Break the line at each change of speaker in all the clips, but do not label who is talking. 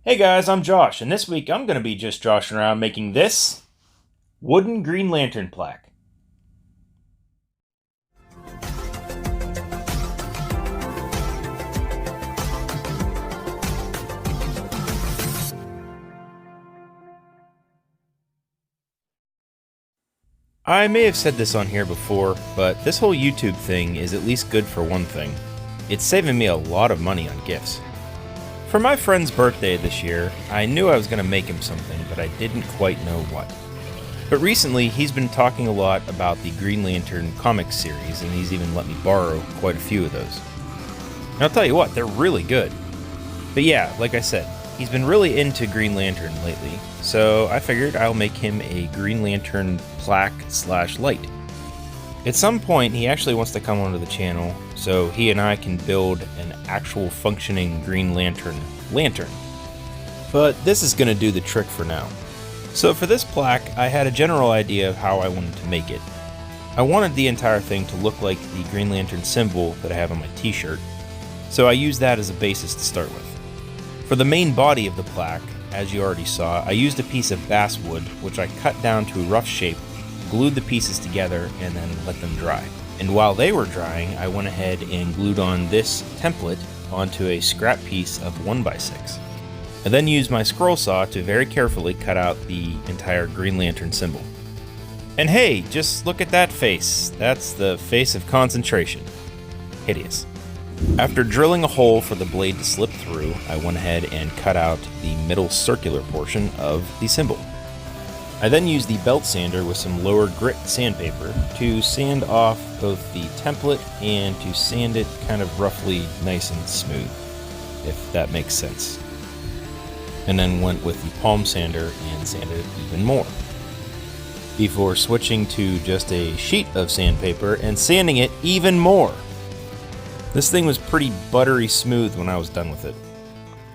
Hey guys, I'm Josh, and this week I'm going to be just joshing around making this wooden Green Lantern plaque. I may have said this on here before, but this whole YouTube thing is at least good for one thing. It's saving me a lot of money on gifts. For my friend's birthday this year, I knew I was going to make him something, but I didn't quite know what. But recently, he's been talking a lot about the Green Lantern comics series, and he's even let me borrow quite a few of those. And I'll tell you what, they're really good. But yeah, like I said, he's been really into Green Lantern lately, so I figured I'll make him a Green Lantern plaque/light. At some point, he actually wants to come onto the channel, so he and I can build an actual functioning Green Lantern lantern. But this is going to do the trick for now. So for this plaque, I had a general idea of how I wanted to make it. I wanted the entire thing to look like the Green Lantern symbol that I have on my t-shirt, so I used that as a basis to start with. For the main body of the plaque, as you already saw, I used a piece of basswood, which I cut down to a rough shape, glued the pieces together, and then let them dry. And while they were drying, I went ahead and glued on this template onto a scrap piece of 1x6. I then used my scroll saw to very carefully cut out the entire Green Lantern symbol. And hey, just look at that face. That's the face of concentration. Hideous. After drilling a hole for the blade to slip through, I went ahead and cut out the middle circular portion of the symbol. I then used the belt sander with some lower grit sandpaper to sand off both the template and to sand it kind of roughly nice and smooth, if that makes sense. And then went with the palm sander and sanded it even more, before switching to just a sheet of sandpaper and sanding it even more. This thing was pretty buttery smooth when I was done with it.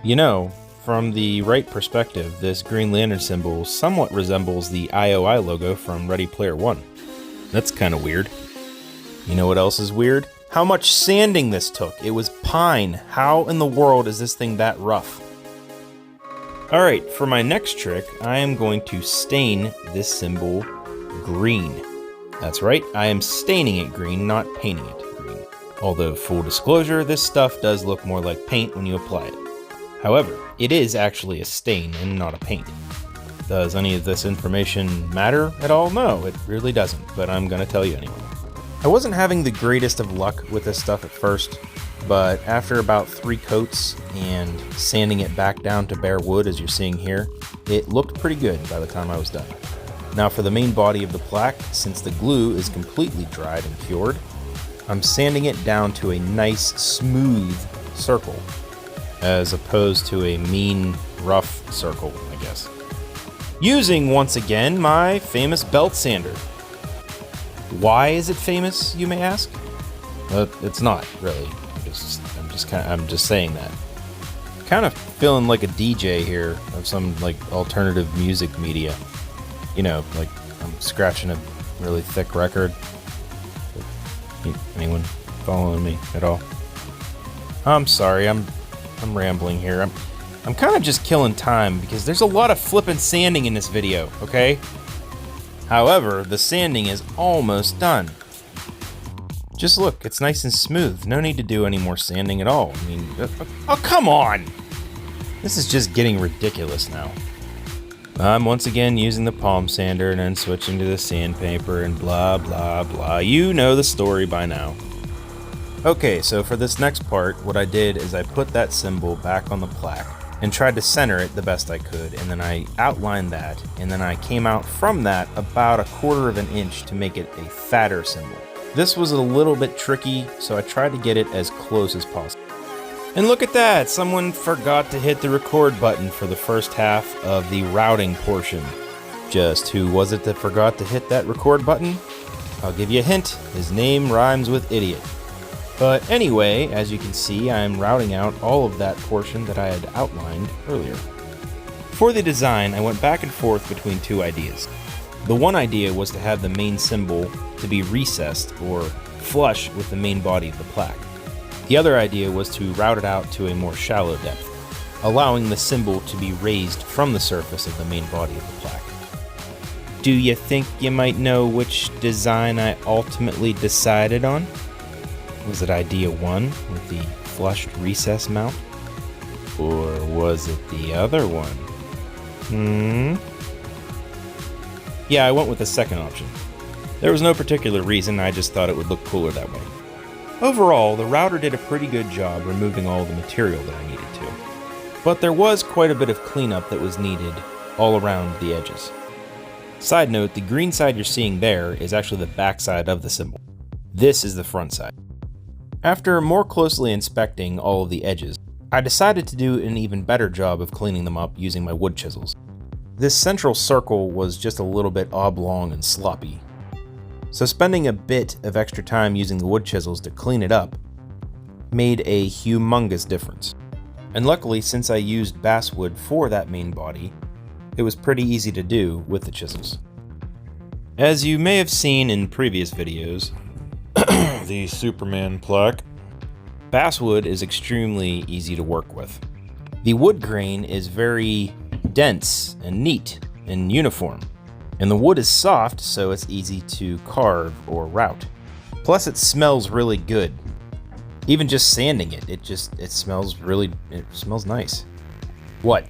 You know, from the right perspective, this Green Lantern symbol somewhat resembles the IOI logo from Ready Player One. That's kind of weird. You know what else is weird? How much sanding this took. It was pine. How in the world is this thing that rough? Alright, for my next trick, I am going to stain this symbol green. That's right, I am staining it green, not painting it green. Although, full disclosure, this stuff does look more like paint when you apply it. However, it is actually a stain and not a paint. Does any of this information matter at all? No, it really doesn't, but I'm gonna tell you anyway. I wasn't having the greatest of luck with this stuff at first, but after about 3 coats and sanding it back down to bare wood as you're seeing here, it looked pretty good by the time I was done. Now for the main body of the plaque, since the glue is completely dried and cured, I'm sanding it down to a nice smooth circle, as opposed to a mean, rough circle, I guess. Using, once again, my famous belt sander. Why is it famous, you may ask? It's not, really. I'm just saying that. Kind of feeling like a DJ here of some, like, alternative music media. You know, like, I'm scratching a really thick record. Anyone following me at all? I'm sorry, I'm rambling here. I'm kind of just killing time because there's a lot of flippin' sanding in this video, okay? However, the sanding is almost done. Just look, it's nice and smooth. No need to do any more sanding at all. I mean, oh, come on! This is just getting ridiculous now. I'm once again using the palm sander and then switching to the sandpaper and blah, blah, blah. You know the story by now. Okay, so for this next part, what I did is I put that symbol back on the plaque and tried to center it the best I could, and then I outlined that, and then I came out from that about 1/4 of an inch to make it a fatter symbol. This was a little bit tricky, so I tried to get it as close as possible. And look at that! Someone forgot to hit the record button for the first half of the routing portion. Just who was it that forgot to hit that record button? I'll give you a hint. His name rhymes with idiot. But anyway, as you can see, I'm routing out all of that portion that I had outlined earlier. For the design, I went back and forth between 2 ideas. The one idea was to have the main symbol to be recessed or flush with the main body of the plaque. The other idea was to route it out to a more shallow depth. allowing the symbol to be raised from the surface of the main body of the plaque. Do you think you might know which design I ultimately decided on? Was it idea 1 with the flushed recess mount? Or was it the other one? Yeah, I went with the second option. There was no particular reason, I just thought it would look cooler that way. Overall, the router did a pretty good job removing all the material that I needed to. But there was quite a bit of cleanup that was needed all around the edges. Side note, the green side you're seeing there is actually the back side of the symbol. This is the front side. After more closely inspecting all of the edges, I decided to do an even better job of cleaning them up using my wood chisels. This central circle was just a little bit oblong and sloppy, so spending a bit of extra time using the wood chisels to clean it up made a humongous difference. And luckily, since I used basswood for that main body, it was pretty easy to do with the chisels. As you may have seen in previous videos, the Superman plaque, basswood is extremely easy to work with. The wood grain is very dense and neat and uniform, and the wood is soft, so it's easy to carve or route. Plus, it smells really good. Even just sanding it, it smells nice. What?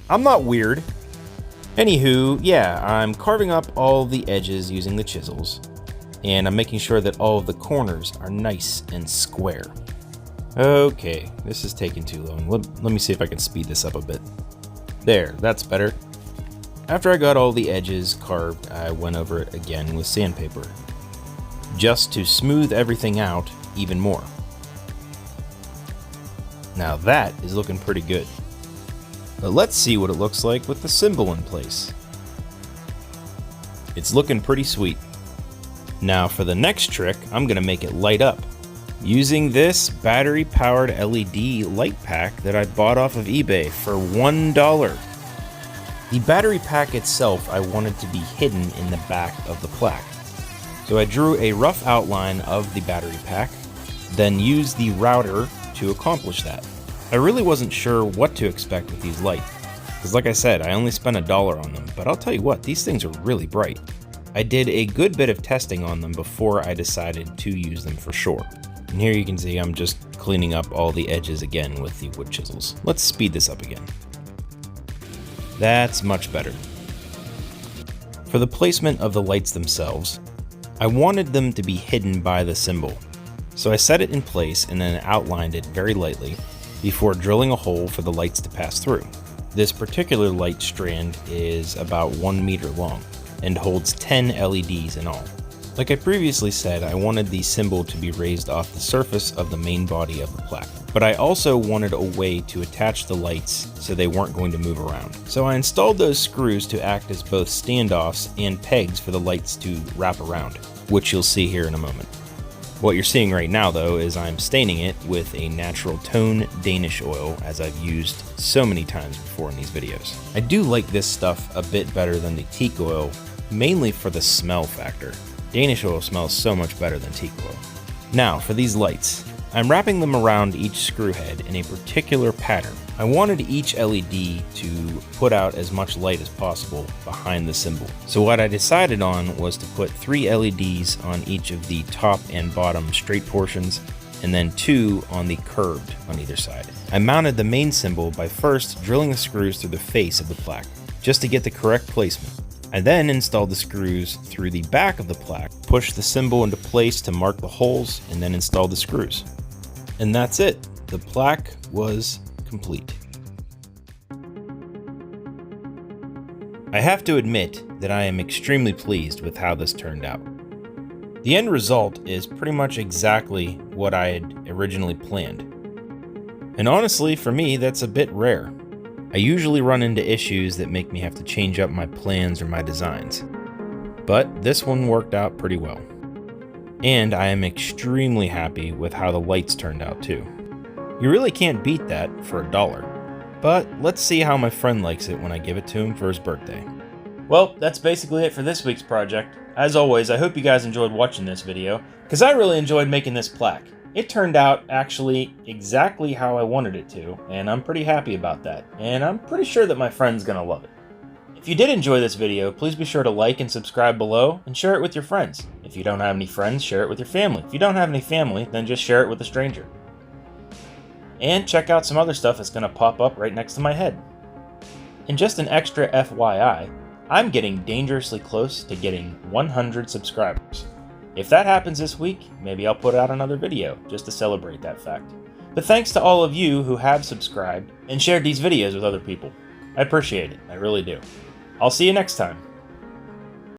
I'm not weird. Anywho, yeah, I'm carving up all the edges using the chisels, and I'm making sure that all of the corners are nice and square. Okay, this is taking too long. Let me see if I can speed this up a bit. There, that's better. After I got all the edges carved, I went over it again with sandpaper, just to smooth everything out even more. Now that is looking pretty good. But let's see what it looks like with the symbol in place. It's looking pretty sweet. Now for the next trick, I'm gonna make it light up using this battery-powered LED light pack that I bought off of eBay for $1. The battery pack itself I wanted to be hidden in the back of the plaque. So I drew a rough outline of the battery pack, then used the router to accomplish that. I really wasn't sure what to expect with these lights, because like I said, I only spent $1 on them, but I'll tell you what, these things are really bright. I did a good bit of testing on them before I decided to use them for sure. And here you can see I'm just cleaning up all the edges again with the wood chisels. Let's speed this up again. That's much better. For the placement of the lights themselves, I wanted them to be hidden by the symbol. So I set it in place and then outlined it very lightly before drilling a hole for the lights to pass through. This particular light strand is about 1 meter long and holds 10 LEDs in all. Like I previously said, I wanted the symbol to be raised off the surface of the main body of the plaque, but I also wanted a way to attach the lights so they weren't going to move around. So I installed those screws to act as both standoffs and pegs for the lights to wrap around, which you'll see here in a moment. What you're seeing right now though is I'm staining it with a natural tone Danish oil, as I've used so many times before in these videos. I do like this stuff a bit better than the teak oil, mainly for the smell factor. Danish oil smells so much better than teak oil. Now for these lights, I'm wrapping them around each screw head in a particular pattern. I wanted each LED to put out as much light as possible behind the symbol. So what I decided on was to put 3 LEDs on each of the top and bottom straight portions, and then 2 on the curved on either side. I mounted the main symbol by first drilling the screws through the face of the plaque, just to get the correct placement. I then installed the screws through the back of the plaque, pushed the symbol into place to mark the holes, and then installed the screws. And that's it. The plaque was complete. I have to admit that I am extremely pleased with how this turned out. The end result is pretty much exactly what I had originally planned. And honestly, for me, that's a bit rare. I usually run into issues that make me have to change up my plans or my designs. But this one worked out pretty well. And I am extremely happy with how the lights turned out too. You really can't beat that for $1. But let's see how my friend likes it when I give it to him for his birthday. Well, that's basically it for this week's project. As always, I hope you guys enjoyed watching this video, because I really enjoyed making this plaque. It turned out actually exactly how I wanted it to, and I'm pretty happy about that, and I'm pretty sure that my friend's gonna love it. If you did enjoy this video, please be sure to like and subscribe below, and share it with your friends. If you don't have any friends, share it with your family. If you don't have any family, then just share it with a stranger. And check out some other stuff that's gonna pop up right next to my head. And just an extra FYI, I'm getting dangerously close to getting 100 subscribers. If that happens this week, maybe I'll put out another video just to celebrate that fact. But thanks to all of you who have subscribed and shared these videos with other people. I appreciate it, I really do. I'll see you next time.